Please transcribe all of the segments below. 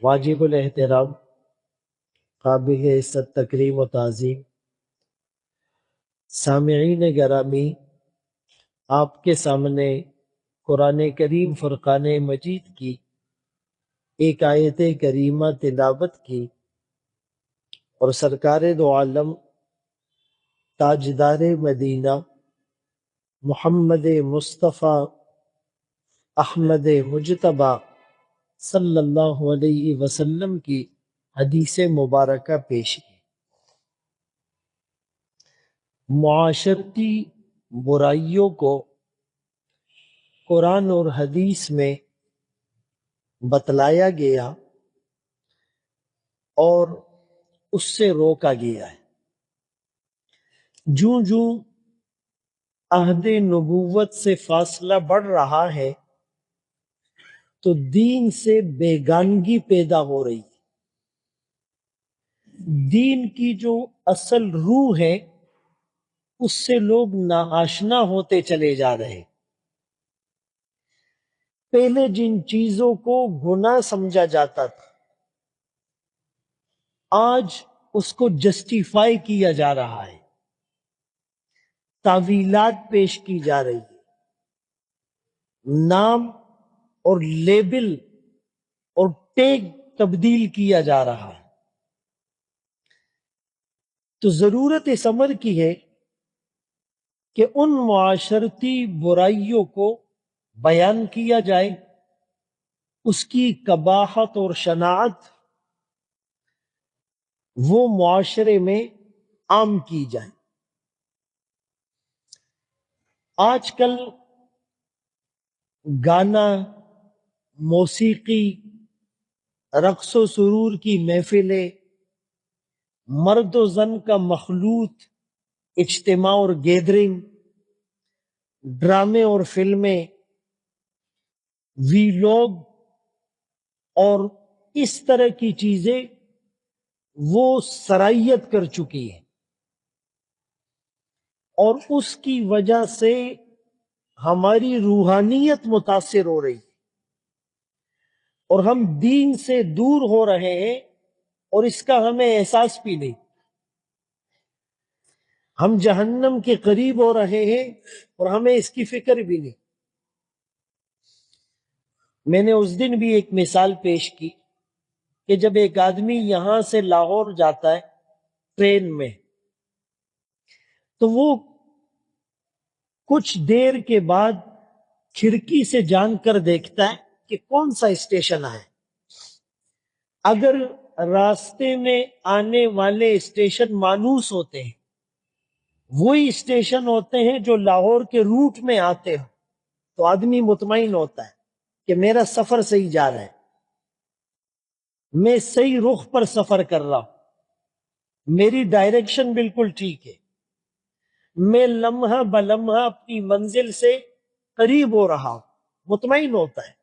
واجب الاحترام، قابل عزت تکریم و تعظیم سامعین گرامی، آپ کے سامنے قرآن کریم فرقان مجید کی ایک آیت کریمہ تلاوت کی اور سرکار دو عالم تاجدار مدینہ محمد مصطفیٰ احمد مجتبیٰ صلی اللہ علیہ وسلم کی حدیث مبارکہ پیش کی۔ معاشرتی برائیوں کو قرآن اور حدیث میں بتلایا گیا اور اس سے روکا گیا ہے۔ جوں جوں عہد نبوت سے فاصلہ بڑھ رہا ہے تو دین سے بیگانگی پیدا ہو رہی ہے۔ دین کی جو اصل روح ہے اس سے لوگ ناآشنا ہوتے چلے جا رہے ہیں۔ پہلے جن چیزوں کو گناہ سمجھا جاتا تھا آج اس کو جسٹیفائی کیا جا رہا ہے، تعویلات پیش کی جا رہی ہے، نام اور لیبل اور ٹیگ تبدیل کیا جا رہا ہے۔ تو ضرورت اس امر کی ہے کہ ان معاشرتی برائیوں کو بیان کیا جائے، اس کی قباحت اور شناعت وہ معاشرے میں عام کی جائے۔ آج کل گانا، موسیقی، رقص و سرور کی محفلیں، مرد و زن کا مخلوط اجتماع اور گیدرنگ، ڈرامے اور فلمیں، ویلوگ اور اس طرح کی چیزیں وہ سرائیت کر چکی ہیں، اور اس کی وجہ سے ہماری روحانیت متاثر ہو رہی ہے اور ہم دین سے دور ہو رہے ہیں اور اس کا ہمیں احساس بھی نہیں۔ ہم جہنم کے قریب ہو رہے ہیں اور ہمیں اس کی فکر بھی نہیں۔ میں نے اس دن بھی ایک مثال پیش کی کہ جب ایک آدمی یہاں سے لاہور جاتا ہے ٹرین میں تو وہ کچھ دیر کے بعد کھڑکی سے جان کر دیکھتا ہے کہ کون سا اسٹیشن آئے۔ اگر راستے میں آنے والے اسٹیشن مانوس ہوتے ہیں، وہی اسٹیشن ہوتے ہیں جو لاہور کے روٹ میں آتے ہو، تو آدمی مطمئن ہوتا ہے کہ میرا سفر صحیح جا رہا ہے، میں صحیح رخ پر سفر کر رہا ہوں، میری ڈائریکشن بالکل ٹھیک ہے، میں لمحہ بلمحہ اپنی منزل سے قریب ہو رہا ہوں، مطمئن ہوتا ہے۔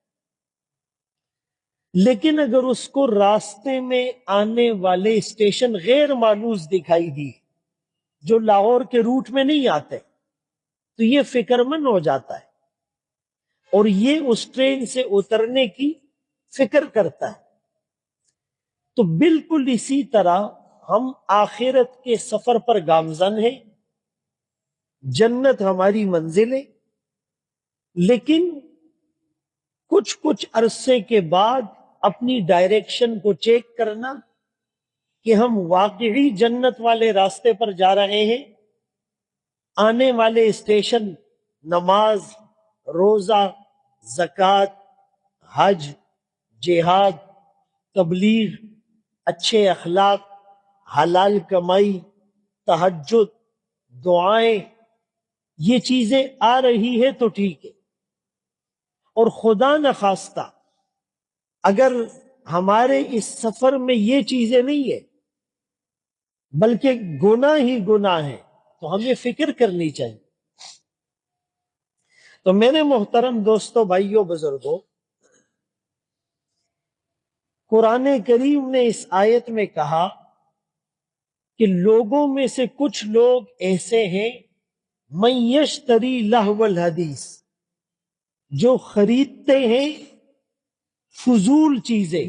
لیکن اگر اس کو راستے میں آنے والے اسٹیشن غیر مانوس دکھائی دی جو لاہور کے روٹ میں نہیں آتے تو یہ فکر مند ہو جاتا ہے اور یہ اس ٹرین سے اترنے کی فکر کرتا ہے۔ تو بالکل اسی طرح ہم آخرت کے سفر پر گامزن ہیں، جنت ہماری منزل ہے، لیکن کچھ عرصے کے بعد اپنی ڈائریکشن کو چیک کرنا کہ ہم واقعی جنت والے راستے پر جا رہے ہیں، آنے والے اسٹیشن نماز، روزہ، زکوٰۃ، حج، جہاد، تبلیغ، اچھے اخلاق، حلال کمائی، تہجد، دعائیں، یہ چیزیں آ رہی ہے تو ٹھیک ہے، اور خدا نخواستہ اگر ہمارے اس سفر میں یہ چیزیں نہیں ہے بلکہ گناہ ہی گناہ ہے تو ہمیں فکر کرنی چاہیے۔ تو میرے محترم دوستوں، بھائیوں، بزرگوں، قرآن کریم نے اس آیت میں کہا کہ لوگوں میں سے کچھ لوگ ایسے ہیں من یشتری لہو الحدیث، جو خریدتے ہیں فضول چیزیں،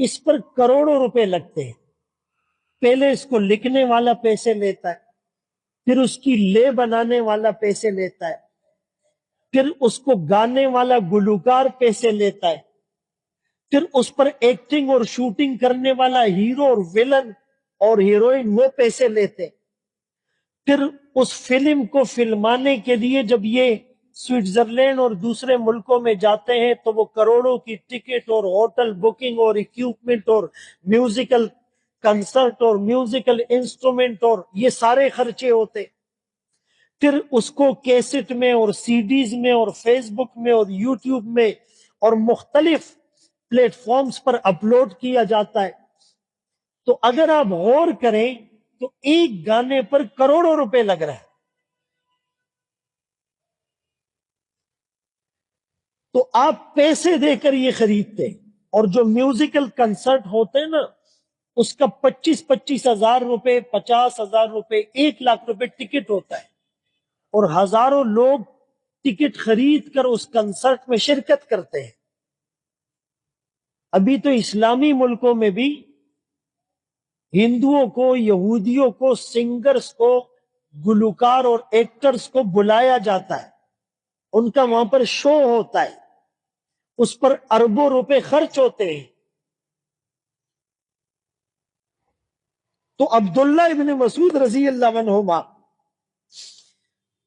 اس پر کروڑوں روپے لگتے ہیں. پہلے اس کو لکھنے والا پیسے لیتا ہے، پھر اس کی لے بنانے والا پیسے لیتا ہے، پھر اس کو گانے والا گلوکار پیسے لیتا ہے، پھر اس پر ایکٹنگ اور شوٹنگ کرنے والا ہیرو اور ویلن اور ہیروئن وہ پیسے لیتے. پھر اس فلم کو فلمانے کے لیے جب یہ سوئٹزرلینڈ اور دوسرے ملکوں میں جاتے ہیں تو وہ کروڑوں کی ٹکٹ اور ہوٹل بکنگ اور اکوپمنٹ اور میوزیکل کنسرٹ اور میوزیکل انسٹرومنٹ اور یہ سارے خرچے ہوتے. پھر اس کو کیسٹ میں اور سی ڈیز میں اور فیس بک میں اور یوٹیوب میں اور مختلف پلیٹ فارمز پر اپلوڈ کیا جاتا ہے. تو اگر آپ غور کریں تو ایک گانے پر کروڑوں روپے لگ رہے ہیں. تو آپ پیسے دے کر یہ خریدتے. اور جو میوزیکل کنسرٹ ہوتے ہیں نا اس کا 25,000 روپے 50,000 روپے 1,00,000 روپے ٹکٹ ہوتا ہے، اور ہزاروں لوگ ٹکٹ خرید کر اس کنسرٹ میں شرکت کرتے ہیں. ابھی تو اسلامی ملکوں میں بھی ہندوؤں کو، یہودیوں کو، سنگرز کو، گلوکار اور ایکٹرز کو بلایا جاتا ہے، ان کا وہاں پر شو ہوتا ہے، اس پر اربوں روپے خرچ ہوتے ہیں. تو عبداللہ ابن مسعود رضی اللہ عنہما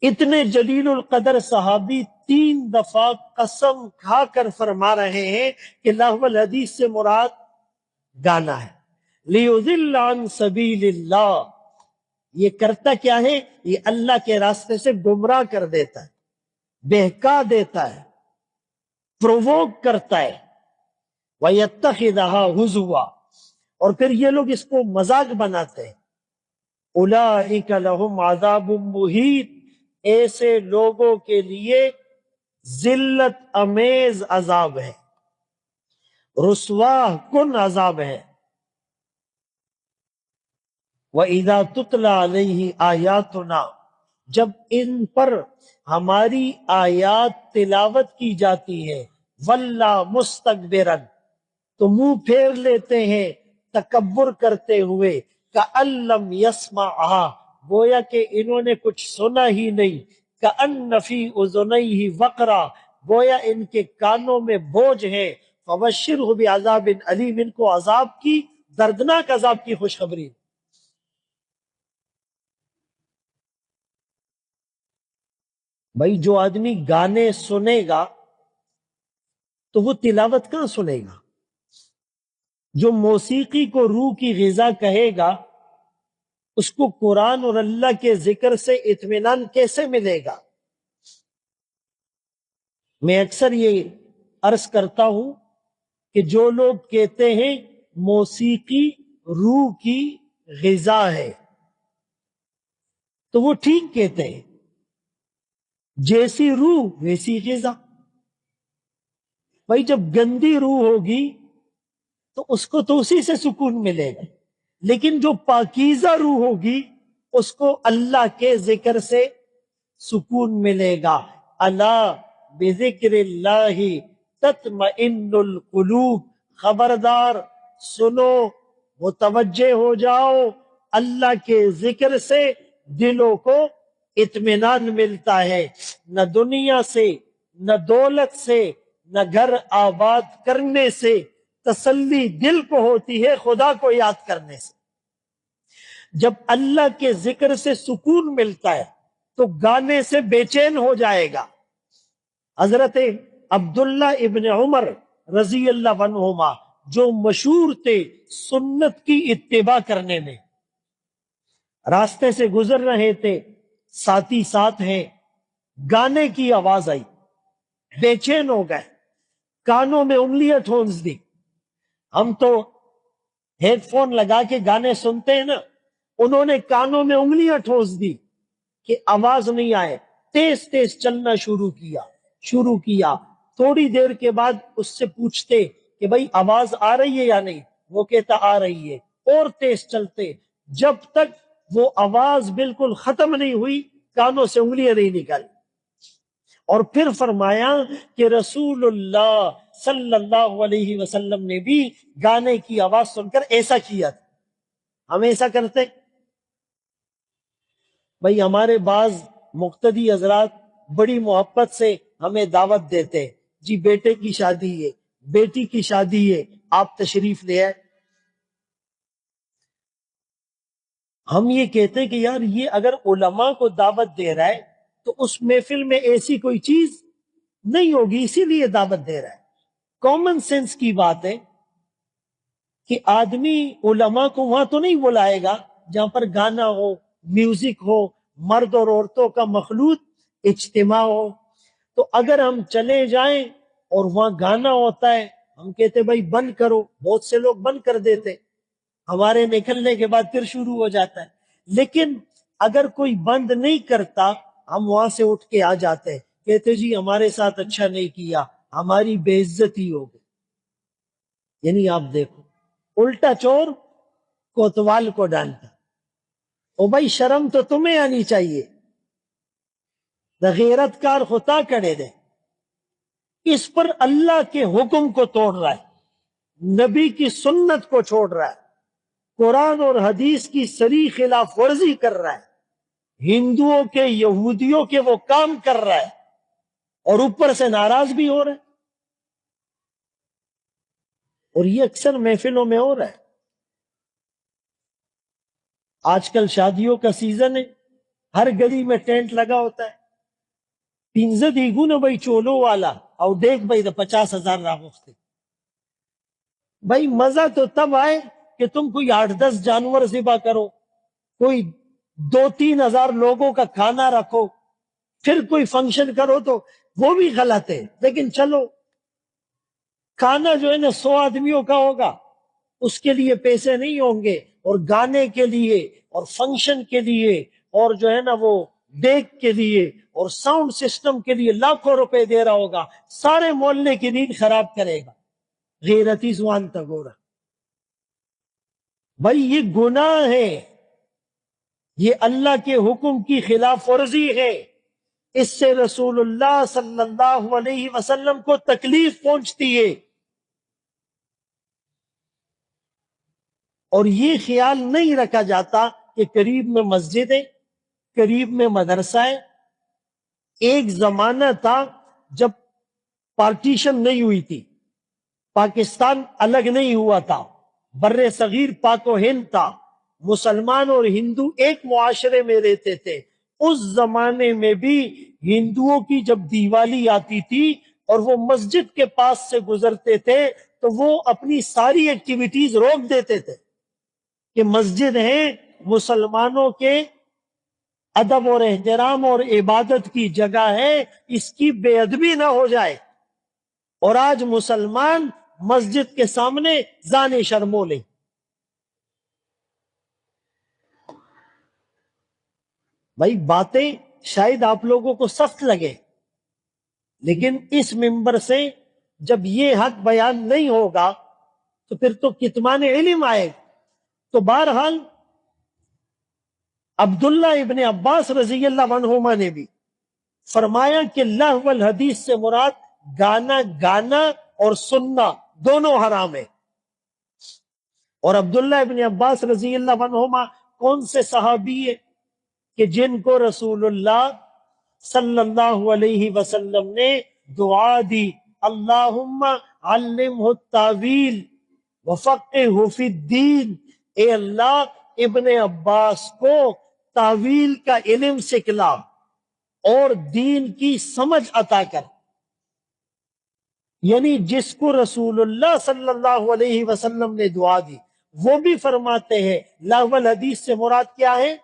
اتنے جلیل القدر صحابی 3 دفعہ قسم کھا کر فرما رہے ہیں کہ لہو الحدیث سے مراد گانا ہے. لیضل عن سبیل اللہ، یہ کرتا کیا ہے؟ یہ اللہ کے راستے سے گمراہ کر دیتا ہے، بہکا دیتا ہے، پرووک کرتا ہے. وَيَتَّخِذَهَا هُزُوًا، اور پھر یہ لوگ اس کو مذاق بناتے ہیں. اولئک لہم عذاب مہین، ایسے لوگوں کے لیے ذلت امیز عذاب ہے، رسوا کن عذاب ہے. وَإِذَا تُتْلَى عَلَيْهِ آیاتنا، جب ان پر ہماری آیات تلاوت کی جاتی ہے، وَلَّا مُسْتَكْبِرًا، تو منہ پھیر لیتے ہیں تکبر کرتے ہوئے، کأن لم يسمعها، گویا کہ انہوں نے کچھ سنا ہی نہیں، کأن فی اذنیہ وقرا، گویا ان کے کانوں میں بوجھ ہے. فبشرہ بعذاب علیم، ان کو عذاب کی، دردناک عذاب کی خوشخبری. بھائی جو آدمی گانے سنے گا تو وہ تلاوت کہاں سنے گا؟ جو موسیقی کو روح کی غذا کہے گا اس کو قرآن اور اللہ کے ذکر سے اطمینان کیسے ملے گا؟ میں اکثر یہ عرض کرتا ہوں کہ جو لوگ کہتے ہیں موسیقی روح کی غذا ہے تو وہ ٹھیک کہتے ہیں، جیسی روح ویسی غذا. بھائی جب گندی روح ہوگی تو اس کو تو اسی سے سکون ملے گا، لیکن جو پاکیزہ روح ہوگی اس کو اللہ کے ذکر سے سکون ملے گا. الا بذکر اللہ تطمئن القلوب، خبردار سنو، متوجہ ہو جاؤ، اللہ کے ذکر سے دلوں کو اطمینان ملتا ہے. نہ دنیا سے، نہ دولت سے، نہ گھر آباد کرنے سے تسلی دل کو ہوتی ہے، خدا کو یاد کرنے سے. جب اللہ کے ذکر سے سکون ملتا ہے تو گانے سے بے چین ہو جائے گا. حضرت عبداللہ ابن عمر رضی اللہ عنہما جو مشہور تھے سنت کی اتباع کرنے میں، راستے سے گزر رہے تھے، ساتھی ساتھ ہیں، گانے کی آواز آئی، بے چین ہو گئے، کانوں میں انگلیاں ٹھونس دی. ہم تو ہیڈ فون لگا کے گانے سنتے ہیں نا، انہوں نے کانوں میں انگلیاں ٹھونس دی کہ آواز نہیں آئے، تیز تیز چلنا شروع کیا. تھوڑی دیر کے بعد اس سے پوچھتے کہ بھائی آواز آ رہی ہے یا نہیں، وہ کہتا آ رہی ہے، اور تیز چلتے جب تک وہ آواز بالکل ختم نہیں ہوئی، کانوں سے انگلیاں نہیں نکالی. اور پھر فرمایا کہ رسول اللہ صلی اللہ علیہ وسلم نے بھی گانے کی آواز سن کر ایسا کیا تھا۔ ہم ایسا کرتے؟ بھائی ہمارے بعض مقتدی حضرات بڑی محبت سے ہمیں دعوت دیتے، جی بیٹے کی شادی ہے، بیٹی کی شادی ہے، آپ تشریف لے آئے۔ ہم یہ کہتے ہیں کہ یار یہ اگر علماء کو دعوت دے رہا ہے تو اس محفل میں ایسی کوئی چیز نہیں ہوگی، اسی لیے دعوت دے رہا ہے۔ کامن سینس کی بات ہے کہ آدمی علماء کو وہاں تو نہیں بلائے گا جہاں پر گانا ہو، میوزک ہو، مرد اور عورتوں کا مخلوط اجتماع ہو۔ تو اگر ہم چلے جائیں اور وہاں گانا ہوتا ہے، ہم کہتے بھائی بند کرو، بہت سے لوگ بند کر دیتے، ہمارے نکلنے کے بعد پھر شروع ہو جاتا ہے۔ لیکن اگر کوئی بند نہیں کرتا، ہم وہاں سے اٹھ کے آ جاتے ہیں، کہتے جی ہمارے ساتھ اچھا نہیں کیا، ہماری بے عزتی ہو گئی۔ یعنی آپ دیکھو، الٹا چور کوتوال کو ڈانٹا۔ او بھائی شرم تو تمہیں آنی چاہیے، غیرت کار خطا کڑے دے۔ اس پر اللہ کے حکم کو توڑ رہا ہے، نبی کی سنت کو چھوڑ رہا ہے، قرآن اور حدیث کی صریح خلاف ورزی کر رہا ہے، ہندوؤں کے یہودیوں کے وہ کام کر رہا ہے، اور اوپر سے ناراض بھی ہو رہا ہے۔ اور یہ اکثر محفلوں میں ہو رہا ہے۔ آج کل شادیوں کا سیزن ہے، ہر گلی میں ٹینٹ لگا ہوتا ہے، پینزہ دیگو نا بھائی چولو والا، اور دیکھ بھائی 50,000 راغوختے۔ بھائی مزہ تو تب آئے کہ تم کوئی 8-10 جانور ذبح کرو، کوئی 2-3 ہزار لوگوں کا کھانا رکھو، پھر کوئی فنکشن کرو، تو وہ بھی غلط ہے۔ لیکن چلو کھانا جو ہے نا 100 آدمیوں کا ہوگا، اس کے لیے پیسے نہیں ہوں گے، اور گانے کے لیے اور فنکشن کے لیے اور جو ہے نا وہ ڈیک کے لیے اور ساؤنڈ سسٹم کے لیے لاکھوں روپے دے رہا ہوگا، سارے محلے کی نیند خراب کرے گا۔ غیرتی زوان تگورا، بھائی یہ گناہ ہے، یہ اللہ کے حکم کی خلاف ورزی ہے، اس سے رسول اللہ صلی اللہ علیہ وسلم کو تکلیف پہنچتی ہے۔ اور یہ خیال نہیں رکھا جاتا کہ قریب میں مسجد ہے، قریب میں مدرسہ ہے۔ ایک زمانہ تھا جب پارٹیشن نہیں ہوئی تھی، پاکستان الگ نہیں ہوا تھا، بر صغیر پاک و ہند تھا، مسلمان اور ہندو ایک معاشرے میں رہتے تھے۔ اس زمانے میں بھی ہندوؤں کی جب دیوالی آتی تھی اور وہ مسجد کے پاس سے گزرتے تھے تو وہ اپنی ساری ایکٹیویٹیز روک دیتے تھے کہ مسجد ہے، مسلمانوں کے ادب اور احترام اور عبادت کی جگہ ہے، اس کی بے ادبی نہ ہو جائے۔ اور آج مسلمان مسجد کے سامنے زانے شرمولے۔ بھائی باتیں شاید آپ لوگوں کو سخت لگے، لیکن اس منبر سے جب یہ حق بیان نہیں ہوگا تو پھر تو کتمان علم آئے۔ تو بہرحال عبداللہ ابن عباس رضی اللہ عنہما نے بھی فرمایا کہ لہو الحدیث سے مراد گانا اور سننا دونوں حرام ہے۔ اور عبداللہ ابن عباس رضی اللہ عنہما کون سے صحابی ہے کہ جن کو رسول اللہ صلی اللہ علیہ وسلم نے دعا دی، اللہم علمہ التاویل وفقہہ فی الدین، اے اللہ ابن عباس کو تاویل کا علم سکھلا اور دین کی سمجھ عطا کر۔ یعنی جس کو رسول اللہ صلی اللہ علیہ وسلم نے دعا دی، وہ بھی فرماتے ہیں لہو الحدیث سے مراد کیا ہے؟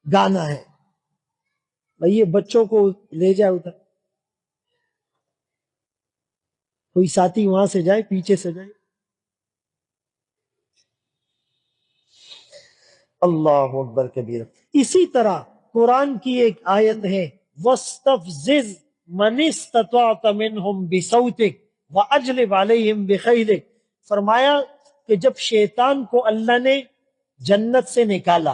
گانا ہے۔ بھئی یہ بچوں کو لے جائے ادھر، کوئی ساتھی وہاں سے جائے، پیچھے سے جائے۔ اللہ اکبر کبیر۔ اسی طرح قرآن کی ایک آیت ہے وَاسْتَفْزِزْ مَنِ اسْتَطَعْتَ مِنْهُمْ بِصَوْتِكَ وَأَجْلِبْ عَلَيْهِمْ بِخَيْلِكَ۔ فرمایا کہ جب شیطان کو اللہ نے جنت سے نکالا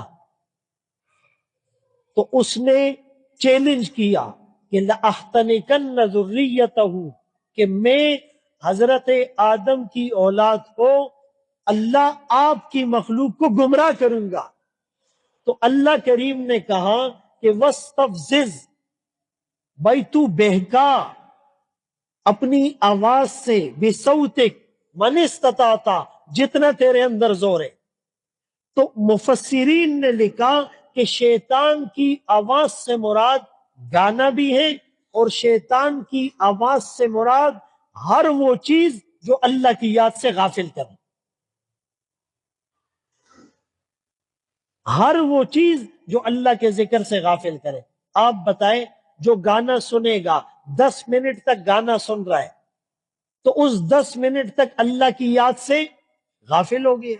تو اس نے چیلنج کیا کہ لَأَحْتَنِكَنَّ ذُرِّيَّتَهُ، کہ میں حضرت آدم کی اولاد کو اللہ آپ کی مخلوق کو گمراہ کروں گا. تو اللہ کریم نے کہا کہ وَاسْتَفْزِزْ، بھائی تو بہکا اپنی آواز سے، بِصَوْتِک مَنِ اسْتَطَعْتَ، جتنا تیرے اندر زور ہے. تو مفسرین نے لکھا کہ شیطان کی آواز سے مراد گانا بھی ہے، اور شیطان کی آواز سے مراد ہر وہ چیز جو اللہ کی یاد سے غافل کرے. ہر وہ چیز جو اللہ کے ذکر سے غافل کرے. آپ بتائیں، جو گانا سنے گا 10 منٹ تک گانا سن رہا ہے تو اس 10 منٹ تک اللہ کی یاد سے غافل ہو گیا.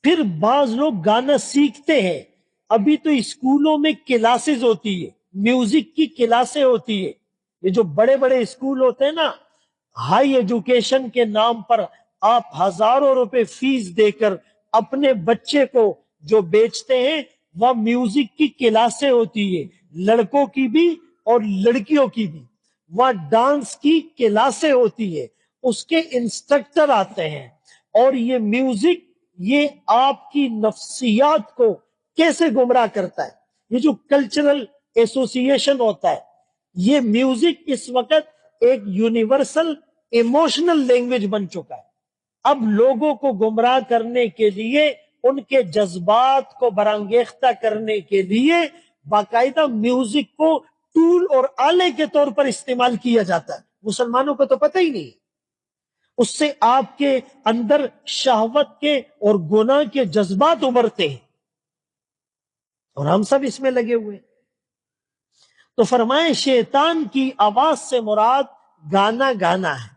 پھر بعض لوگ گانا سیکھتے ہیں. ابھی تو اسکولوں میں کلاسز ہوتی ہے، میوزک کی کلاسیں ہوتی ہے. یہ جو بڑے بڑے اسکول ہوتے ہیں نا، ہائی ایجوکیشن کے نام پر آپ ہزاروں روپے فیس دے کر اپنے بچے کو جو بیچتے ہیں، وہ میوزک کی کلاسیں ہوتی ہے، لڑکوں کی بھی اور لڑکیوں کی بھی. وہ ڈانس کی کلاسیں ہوتی ہے، اس کے انسٹرکٹر آتے ہیں. اور یہ میوزک، یہ آپ کی نفسیات کو کیسے گمراہ کرتا ہے. یہ جو کلچرل ایسوسیشن ہوتا ہے، یہ میوزک اس وقت ایک یونیورسل ایموشنل لینگویج بن چکا ہے. اب لوگوں کو گمراہ کرنے کے لیے، ان کے جذبات کو برانگیختہ کرنے کے لیے باقاعدہ میوزک کو ٹول اور آلے کے طور پر استعمال کیا جاتا ہے. مسلمانوں کو تو پتہ ہی نہیں. اس سے آپ کے اندر شہوت کے اور گناہ کے جذبات ابھرتے ہیں، اور ہم سب اس میں لگے ہوئے ہیں. تو فرمائے شیطان کی آواز سے مراد گانا گانا ہے.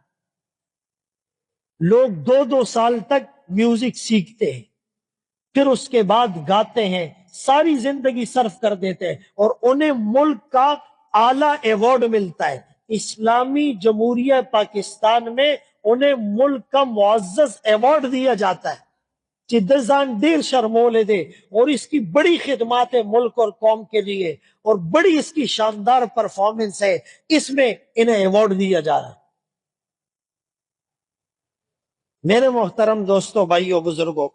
لوگ 2 سال تک میوزک سیکھتے ہیں، پھر اس کے بعد گاتے ہیں، ساری زندگی صرف کر دیتے ہیں، اور انہیں ملک کا اعلیٰ ایوارڈ ملتا ہے. اسلامی جمہوریہ پاکستان میں انہیں ملک کا معزز ایوارڈ دیا جاتا ہے. چدزان دیر شرمولے دے، اور اس کی بڑی خدمات ہے ملک اور قوم کے لیے، اور بڑی اس کی شاندار پرفارمنس ہے، اس میں انہیں ایوارڈ دیا جا رہا ہے. میرے محترم دوستوں، بھائیوں، بزرگوں،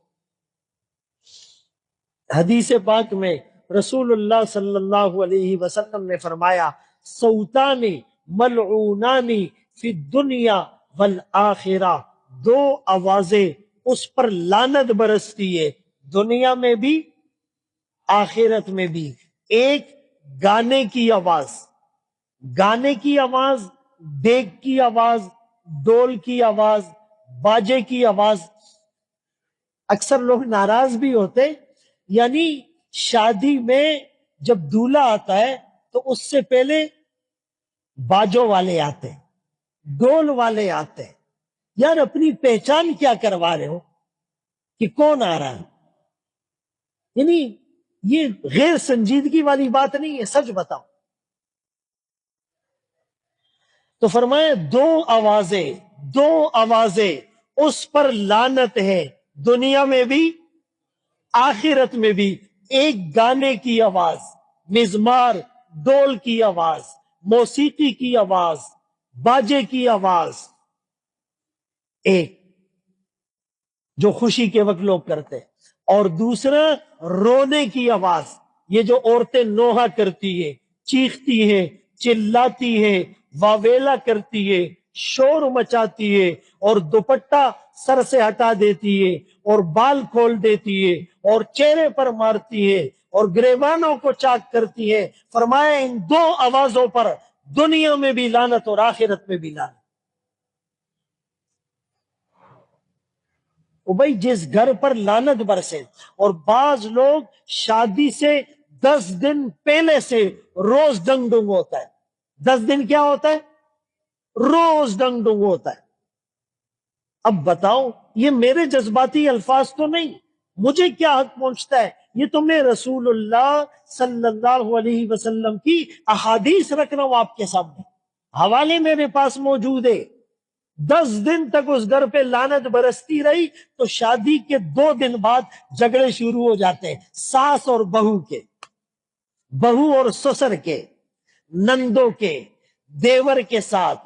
حدیث پاک میں رسول اللہ صلی اللہ علیہ وسلم نے فرمایا، صوتانی ملعونانی فی الدنیا والآخرہ، 2 آوازیں اس پر لعنت برستی ہے، دنیا میں بھی آخرت میں بھی. ایک گانے کی آواز، گانے کی آواز، دیگ کی آواز، ڈول کی آواز، باجے کی آواز. اکثر لوگ ناراض بھی ہوتے، یعنی شادی میں جب دولہا آتا ہے تو اس سے پہلے باجوں والے آتے ہیں، ڈول والے آتے ہیں. یار اپنی پہچان کیا کروا رہے ہو کہ کون آ رہا ہے؟ یعنی یہ غیر سنجیدگی والی بات نہیں ہے، سچ بتاؤ. تو فرمایا 2 آوازیں اس پر لعنت ہے، دنیا میں بھی آخرت میں بھی. ایک گانے کی آواز، مزمار، ڈول کی آواز، موسیقی کی آواز، باجے کی آواز. ایک جو خوشی کے وقت لوگ کرتے، اور دوسرا رونے کی آواز. یہ جو عورتیں نوحہ کرتی ہے، چیختی ہے، چلاتی ہے، واویلا کرتی ہے، شور مچاتی ہے، اور دوپٹہ سر سے ہٹا دیتی ہے، اور بال کھول دیتی ہے، اور چہرے پر مارتی ہے، اور گریبانوں کو چاک کرتی ہے. فرمایا ان 2 آوازوں پر دنیا میں بھی لعنت اور آخرت میں بھی لعنت. بھائی جس گھر پر لعنت برسے، اور بعض لوگ شادی سے 10 دن پہلے سے روز ڈنگ ڈنگ ہوتا ہے. 10 دن کیا ہوتا ہے؟ روز ڈنگ ڈنگ ہوتا ہے. اب بتاؤ، یہ میرے جذباتی الفاظ تو نہیں، مجھے کیا حق پہنچتا ہے؟ یہ تو میں رسول اللہ صلی اللہ علیہ وسلم کی احادیث رکھ رہا ہوں آپ کے سامنے، حوالے میرے پاس موجود ہے. 10 دن تک اس گھر پہ لعنت برستی رہی تو شادی کے 2 دن بعد جھگڑے شروع ہو جاتے ہیں، ساس اور بہو کے، بہو اور سسر کے، نندوں کے، دیور کے ساتھ.